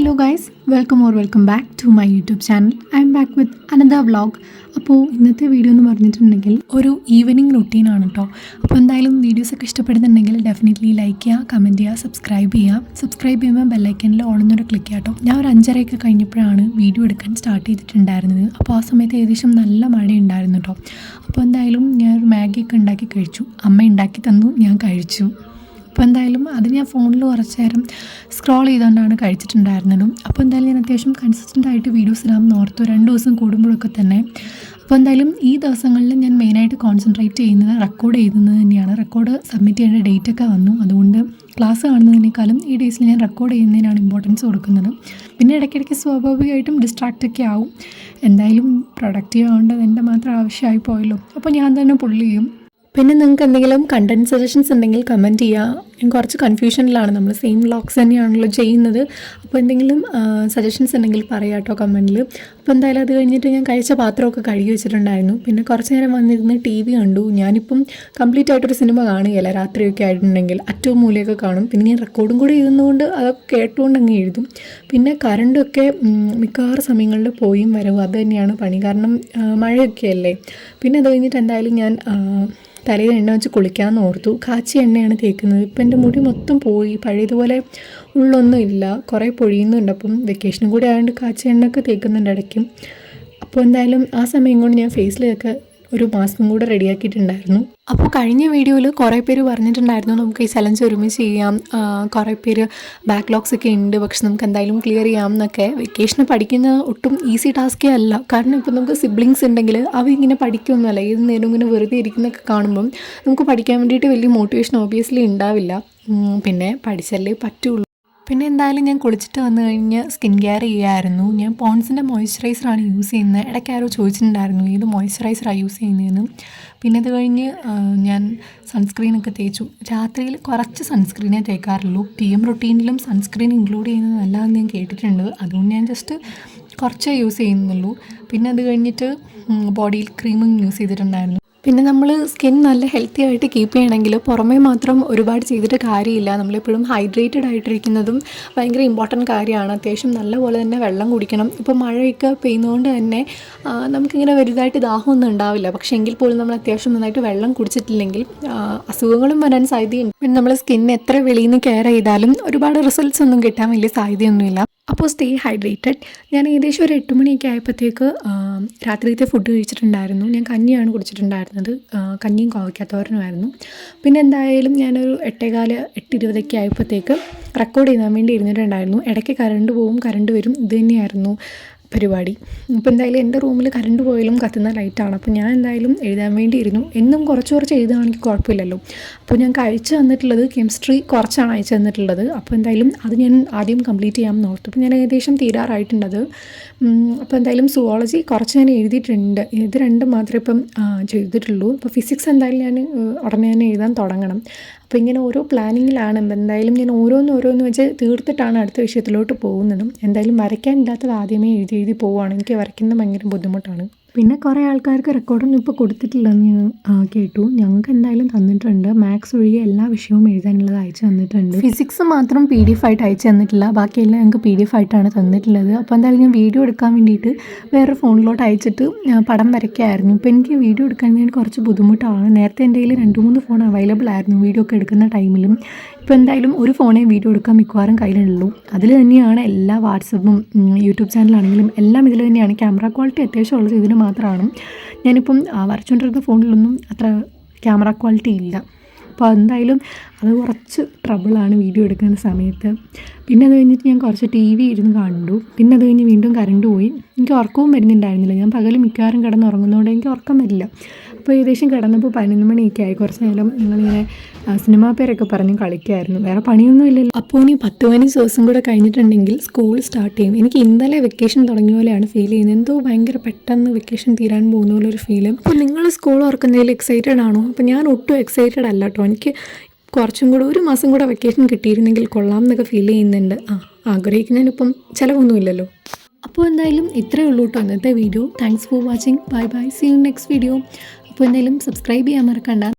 Hello guys, welcome back to my YouTube channel. I am back with another vlog. അപ്പോൾ ഇന്നത്തെ video എന്ന് പറഞ്ഞിട്ടുണ്ടെങ്കിൽ ഒരു ഈവനിങ് റുട്ടീനാണ് കേട്ടോ. അപ്പോൾ എന്തായാലും വീഡിയോസൊക്കെ ഇഷ്ടപ്പെടുന്നുണ്ടെങ്കിൽ ഡെഫിനറ്റ്ലി ലൈക്ക് ചെയ്യുക, കമൻറ്റ് ചെയ്യുക, സബ്സ്ക്രൈബ് ചെയ്യുമ്പോൾ ബെല്ലൈക്കനിൽ ഓളൊന്നൂടെ ക്ലിക്ക് ചെയ്യാം കേട്ടോ. ഞാൻ ഒരു 5:30 കഴിഞ്ഞപ്പോഴാണ് വീഡിയോ എടുക്കാൻ സ്റ്റാർട്ട് ചെയ്തിട്ടുണ്ടായിരുന്നത്. അപ്പോൾ ആ സമയത്ത് ഏകദേശം നല്ല മഴ ഉണ്ടായിരുന്നു കേട്ടോ. അപ്പോൾ എന്തായാലും ഞാൻ ഒരു മാഗിയൊക്കെ ഉണ്ടാക്കി കഴിച്ചു. അമ്മ ഉണ്ടാക്കി തന്നു, ഞാൻ കഴിച്ചു. അപ്പോൾ എന്തായാലും അത് ഞാൻ ഫോണിൽ കുറച്ച് നേരം സ്ക്രോൾ ചെയ്തുകൊണ്ടാണ് കഴിച്ചിട്ടുണ്ടായിരുന്നതും. അപ്പോൾ എന്തായാലും ഞാൻ അത്യാവശ്യം കൺസിസ്റ്റൻ്റായിട്ട് വീഡിയോസ് ഇടാമെന്ന് ഓർത്തു 2 ദിവസം കൂടുമ്പോഴൊക്കെ തന്നെ. അപ്പോൾ എന്തായാലും ഈ ദിവസങ്ങളിൽ ഞാൻ മെയിനായിട്ട് കോൺസെൻട്രേറ്റ് ചെയ്യുന്നത് റെക്കോർഡ് ചെയ്യുന്നത് തന്നെയാണ്. റെക്കോർഡ് സബ്മിറ്റ് ചെയ്യേണ്ട ഡേറ്റൊക്കെ വന്നു, അതുകൊണ്ട് ക്ലാസ് കാണുന്നതിനേക്കാളും ഈ ഡേയ്സിൽ ഞാൻ റെക്കോർഡ് ചെയ്യുന്നതിനാണ് ഇമ്പോർട്ടൻസ് കൊടുക്കുന്നത്. പിന്നെ ഇടയ്ക്കിടയ്ക്ക് സ്വാഭാവികമായിട്ടും ഡിസ്ട്രാക്റ്റൊക്കെ ആവും. എന്തായാലും പ്രൊഡക്റ്റീവ് ആവേണ്ടത് എൻ്റെ മാത്രം ആവശ്യമായി പോയല്ലോ, അപ്പോൾ ഞാൻ തന്നെ പുള്ളി ചെയ്യും. പിന്നെ നിങ്ങൾക്ക് എന്തെങ്കിലും കണ്ടൻറ് സജഷൻസ് ഉണ്ടെങ്കിൽ കമൻറ്റ് ചെയ്യുക. ഞാൻ കുറച്ച് കൺഫ്യൂഷനിലാണ്, നമ്മൾ സെയിം വ്ളോഗ്സ് തന്നെയാണല്ലോ ചെയ്യുന്നത്. അപ്പോൾ എന്തെങ്കിലും സജഷൻസ് ഉണ്ടെങ്കിൽ പറയാം കേട്ടോ കമൻറ്റിൽ. അപ്പോൾ എന്തായാലും അത് കഴിഞ്ഞിട്ട് ഞാൻ കഴിച്ച പാത്രമൊക്കെ കഴുകി വെച്ചിട്ടുണ്ടായിരുന്നു. പിന്നെ കുറച്ച് നേരം വന്നിരുന്ന് TV കണ്ടു. ഞാനിപ്പം കംപ്ലീറ്റ് ആയിട്ടൊരു സിനിമ കാണുകയില്ല, രാത്രിയൊക്കെ ആയിട്ടുണ്ടെങ്കിൽ അറ്റവും മൂലയൊക്കെ കാണും. പിന്നെ ഞാൻ റെക്കോർഡും കൂടി ചെയ്യുന്നതുകൊണ്ട് അതൊക്കെ കേട്ടുകൊണ്ട് അങ്ങ് എഴുതും. പിന്നെ കറണ്ടൊക്കെ മിക്കവാറും സമയങ്ങളിൽ പോയും വരവും അത് തന്നെയാണ് പണി, കാരണം മഴയൊക്കെ അല്ലേ. പിന്നെ അത് കഴിഞ്ഞിട്ട് എന്തായാലും ഞാൻ തലയിൽ എണ്ണ വെച്ച് കുളിക്കാമെന്ന് ഓർത്തു. കാച്ചിയ എണ്ണയാണ് തേക്കുന്നത്. ഇപ്പം എൻ്റെ മുടി മൊത്തം പോയി, പഴയതുപോലെ ഉള്ളൊന്നും ഇല്ല, കുറേ പൊഴിയുന്നുണ്ട്. അപ്പം വെക്കേഷനും കൂടി ആയതുകൊണ്ട് കാച്ചിയ എണ്ണയൊക്കെ തേക്കുന്നുണ്ട് ഇടയ്ക്കും. അപ്പോൾ എന്തായാലും ആ സമയം കൊണ്ട് ഞാൻ ഫേസിലൊക്കെ ഒരു മാസ്കും കൂടെ റെഡിയാക്കിയിട്ടുണ്ടായിരുന്നു. അപ്പോൾ കഴിഞ്ഞ വീഡിയോയിൽ കുറേ പേര് പറഞ്ഞിട്ടുണ്ടായിരുന്നു നമുക്ക് ഈ ചലഞ്ച് ഒരുമിച്ച് ചെയ്യാം, കുറേ പേര് ബാക്ക്ലോഗ്സ് ഒക്കെ ഉണ്ട്, പക്ഷെ നമുക്ക് എന്തായാലും ക്ലിയർ ചെയ്യാം എന്നൊക്കെ. വെക്കേഷന് പഠിക്കുന്ന ഒട്ടും ഈസി ടാസ്കേ അല്ല, കാരണം ഇപ്പോൾ നമുക്ക് സിബ്ലിങ്സ് ഉണ്ടെങ്കിൽ അവരിങ്ങനെ പഠിക്കുകയൊന്നുമല്ല, ഏത് നേരം ഇങ്ങനെ വെറുതെ ഇരിക്കുന്നൊക്കെ കാണുമ്പം നമുക്ക് പഠിക്കാൻ വേണ്ടിയിട്ട് വലിയ മോട്ടിവേഷൻ ഓബിയസ്ലി ഉണ്ടാവില്ല. പിന്നെ പഠിച്ചല്ലേ പറ്റുള്ളൂ. പിന്നെ എന്തായാലും ഞാൻ കുളിച്ചിട്ട് വന്നു കഴിഞ്ഞ് സ്കിൻ കെയർ ചെയ്യുമായിരുന്നു. ഞാൻ പോൺസിൻ്റെ മോയ്സ്ചറൈസറാണ് യൂസ് ചെയ്യുന്നത്. ഇടയ്ക്ക് ആരോ ചോദിച്ചിട്ടുണ്ടായിരുന്നു ഏത് മോയ്സ്ചറൈസറാണ് യൂസ് ചെയ്യുന്നതെന്ന്. പിന്നെ അത് കഴിഞ്ഞ് ഞാൻ സൺസ്ക്രീനൊക്കെ തേച്ചു. രാത്രിയിൽ കുറച്ച് സൺസ്ക്രീനേ തേക്കാറുള്ളൂ. PM റുട്ടീനിലും സൺസ്ക്രീൻ ഇൻക്ലൂഡ് ചെയ്യുന്നത് നല്ലതെന്ന് ഞാൻ കേട്ടിട്ടുണ്ട്, അതുകൊണ്ട് ഞാൻ ജസ്റ്റ് കുറച്ചേ യൂസ് ചെയ്യുന്നുള്ളൂ. പിന്നെ അത് കഴിഞ്ഞിട്ട് ബോഡിയിൽ ക്രീമും യൂസ് ചെയ്തിട്ടുണ്ടായിരുന്നു. പിന്നെ നമ്മൾ സ്കിൻ നല്ല ഹെൽത്തി ആയിട്ട് കീപ്പ് ചെയ്യണമെങ്കിൽ പുറമേ മാത്രം ഒരുപാട് ചെയ്തിട്ട് കാര്യമില്ല. നമ്മളെപ്പോഴും ഹൈഡ്രേറ്റഡ് ആയിട്ടിരിക്കുന്നതും ഭയങ്കര ഇമ്പോർട്ടൻറ്റ് കാര്യമാണ്. അത്യാവശ്യം നല്ലപോലെ തന്നെ വെള്ളം കുടിക്കണം. ഇപ്പോൾ മഴയൊക്കെ പെയ്യുന്നതുകൊണ്ട് തന്നെ നമുക്കിങ്ങനെ വലുതായിട്ട് ദാഹമൊന്നും ഉണ്ടാവില്ല, പക്ഷേ എങ്കിൽ പോലും നമ്മൾ അത്യാവശ്യം നന്നായിട്ട് വെള്ളം കുടിച്ചിട്ടില്ലെങ്കിൽ അസുഖങ്ങളും വരാൻ സാധ്യതയുണ്ട്. പിന്നെ നമ്മൾ സ്കിൻ എത്ര വെളിയിൽ നിന്ന് കെയർ ചെയ്താലും ഒരുപാട് റിസൾട്ട്സ് ഒന്നും കിട്ടാൻ വലിയ സാധ്യതയൊന്നുമില്ല. അപ്പോൾ സ്റ്റേ ഹൈഡ്രേറ്റഡ്. ഞാൻ ഏകദേശം ഒരു 8 മണിയൊക്കെ ആയപ്പോഴത്തേക്ക് രാത്രിയിലത്തെ ഫുഡ് കഴിച്ചിട്ടുണ്ടായിരുന്നു. ഞാൻ കഞ്ഞിയാണ് കുടിച്ചിട്ടുണ്ടായിരുന്നത്, കഞ്ഞിയും കോവയ്ക്കാത്തോരനുമായിരുന്നു. പിന്നെ എന്തായാലും ഞാനൊരു 8:15 8:20 ആയപ്പോഴത്തേക്ക് റെക്കോർഡ് ചെയ്യാൻ വേണ്ടി ഇരുന്നിട്ടുണ്ടായിരുന്നു. ഇടയ്ക്ക് കറണ്ട് പോവും, കറണ്ട് വരും, ഇത് തന്നെയായിരുന്നു പരിപാടി. അപ്പോൾ എന്തായാലും എൻ്റെ റൂമിൽ കറണ്ട് പോയാലും കത്തുന്ന ലൈറ്റാണ്. അപ്പോൾ ഞാൻ എന്തായാലും എഴുതാൻ വേണ്ടി ഇരുന്നു. എന്നും കുറച്ച് എഴുതുകയാണെങ്കിൽ കുഴപ്പമില്ലല്ലോ. അപ്പോൾ ഞാൻ കഴിച്ച് തന്നിട്ടുള്ളത് കെമിസ്ട്രി കുറച്ചാണ് അയച്ചു തന്നിട്ടുള്ളത്. അപ്പോൾ എന്തായാലും അത് ഞാൻ ആദ്യം കംപ്ലീറ്റ് ചെയ്യാമെന്ന് ഓർത്തു. അപ്പോൾ ഞാൻ ഏകദേശം തീരാറായിട്ടുണ്ടത്. അപ്പോൾ എന്തായാലും സുവോളജി കുറച്ച് ഞാൻ എഴുതിയിട്ടുണ്ട്, ഇത് 2 മാത്രമേ ഇപ്പം ചെയ്തിട്ടുള്ളൂ. അപ്പോൾ ഫിസിക്സ് എന്തായാലും ഞാൻ ഉടനെ തന്നെ എഴുതാൻ തുടങ്ങണം. അപ്പോൾ ഇങ്ങനെ ഓരോ പ്ലാനിങ്ങിലാണ്. എന്തായാലും ഞാൻ ഓരോന്ന് വെച്ച് തീർത്തിട്ടാണ് അടുത്ത വിഷയത്തിലോട്ട് പോകുന്നതും. എന്തായാലും വരയ്ക്കാനില്ലാത്തത് ആദ്യമേ എഴുതി പോവുകയാണ്. എനിക്ക് വരയ്ക്കുന്നത് ഭയങ്കര ബുദ്ധിമുട്ടാണ്. പിന്നെ കുറേ ആൾക്കാർക്ക് റെക്കോർഡൊന്നും ഇപ്പോൾ കൊടുത്തിട്ടില്ലെന്ന് ഞാൻ കേട്ടു. ഞങ്ങൾക്ക് എന്തായാലും തന്നിട്ടുണ്ട്. മാത്സ് ഒഴികെ എല്ലാ വിഷയവും എഴുതാനുള്ളത് അയച്ചു തന്നിട്ടുണ്ട്. ഫിസിക്സ് മാത്രം PDF ആയിട്ട് അയച്ചു തന്നിട്ടില്ല, ബാക്കിയെല്ലാം ഞങ്ങൾക്ക് PDF ആയിട്ടാണ് തന്നിട്ടുള്ളത്. അപ്പോൾ എന്തായാലും ഞാൻ വീഡിയോ എടുക്കാൻ വേണ്ടിയിട്ട് വേറെ ഫോണിലോട്ട് അയച്ചിട്ട് പടം വരയ്ക്കായിരുന്നു. ഇപ്പോൾ എനിക്ക് വീഡിയോ എടുക്കാൻ വേണ്ടി കുറച്ച് ബുദ്ധിമുട്ടാണ്. നേരത്തെ എൻ്റെ കയ്യിൽ 2-3 ഫോൺ അവൈലബിൾ ആയിരുന്നു വീഡിയോ ഒക്കെ എടുക്കുന്ന ടൈമിലും. ഇപ്പോൾ എന്തായാലും ഒരു ഫോണേ വീഡിയോ എടുക്കാൻ മിക്കവാറും കയ്യിലുള്ളൂ. അതിൽ തന്നെയാണ് എല്ലാ വാട്സപ്പും യൂട്യൂബ് ചാനലാണെങ്കിലും എല്ലാം ഇതിൽ തന്നെയാണ്. ക്യാമറ ക്വാളിറ്റി അത്യാവശ്യം ഉള്ളത് ഇതിന് മാത്രമാണ്. ഞാനിപ്പം വരച്ചുകൊണ്ടിരുന്ന ഫോണിലൊന്നും അത്ര ക്യാമറ ക്വാളിറ്റി ഇല്ല. അപ്പോൾ എന്തായാലും അത് കുറച്ച് ട്രബിളാണ് വീഡിയോ എടുക്കുന്ന സമയത്ത്. പിന്നെ അത് കഴിഞ്ഞിട്ട് ഞാൻ കുറച്ച് TV ഇരുന്ന് കണ്ടു. പിന്നെ അത് കഴിഞ്ഞ് വീണ്ടും കറണ്ട് പോയി. എനിക്ക് ഉറക്കവും വരുന്നുണ്ടായിരുന്നില്ല. ഞാൻ പകൽ മിക്കവാറും കിടന്നുറങ്ങുന്നതുകൊണ്ട് എനിക്ക് ഉറക്കം വരില്ല. അപ്പോൾ ഏകദേശം കിടന്നപ്പോൾ 11 മണിയൊക്കെ ആയി. കുറച്ച് നേരം ഞങ്ങളിങ്ങനെ സിനിമാ പേരൊക്കെ പറഞ്ഞ് കളിക്കുമായിരുന്നു, വേറെ പണിയൊന്നും ഇല്ലല്ലോ. അപ്പോൾ ഇനി 10-15 ദിവസം കൂടെ കഴിഞ്ഞിട്ടുണ്ടെങ്കിൽ സ്കൂൾ സ്റ്റാർട്ട് ചെയ്യും. എനിക്ക് ഇന്നലെ വെക്കേഷൻ തുടങ്ങിയ പോലെയാണ് ഫീൽ ചെയ്യുന്നത്. എന്തോ ഭയങ്കര പെട്ടെന്ന് വെക്കേഷൻ തീരാൻ പോകുന്ന പോലെ ഒരു ഫീല്. അപ്പോൾ നിങ്ങൾ സ്കൂൾ ഓർക്കുന്നതിൽ എക്സൈറ്റഡ് ആണോ? അപ്പോൾ ഞാൻ ഒട്ടും എക്സൈറ്റഡ് അല്ല കേട്ടോ. എനിക്ക് കുറച്ചും കൂടെ 1 മാസം കൂടെ വെക്കേഷൻ കിട്ടിയിരുന്നെങ്കിൽ കൊള്ളാം എന്നൊക്കെ ഫീൽ ചെയ്യുന്നുണ്ട്. ആഗ്രഹിക്കുന്നതിനിപ്പം ചിലവൊന്നുമില്ലല്ലോ. അപ്പോൾ എന്തായാലും ഇത്രയേ ഉള്ളൂ കേട്ടോ ഇന്നത്തെ video. Thanks for watching. Bye. See you next video. അപ്പോൾ എന്തായാലും സബ്സ്ക്രൈബ് ചെയ്യാൻ മറക്കണ്ട.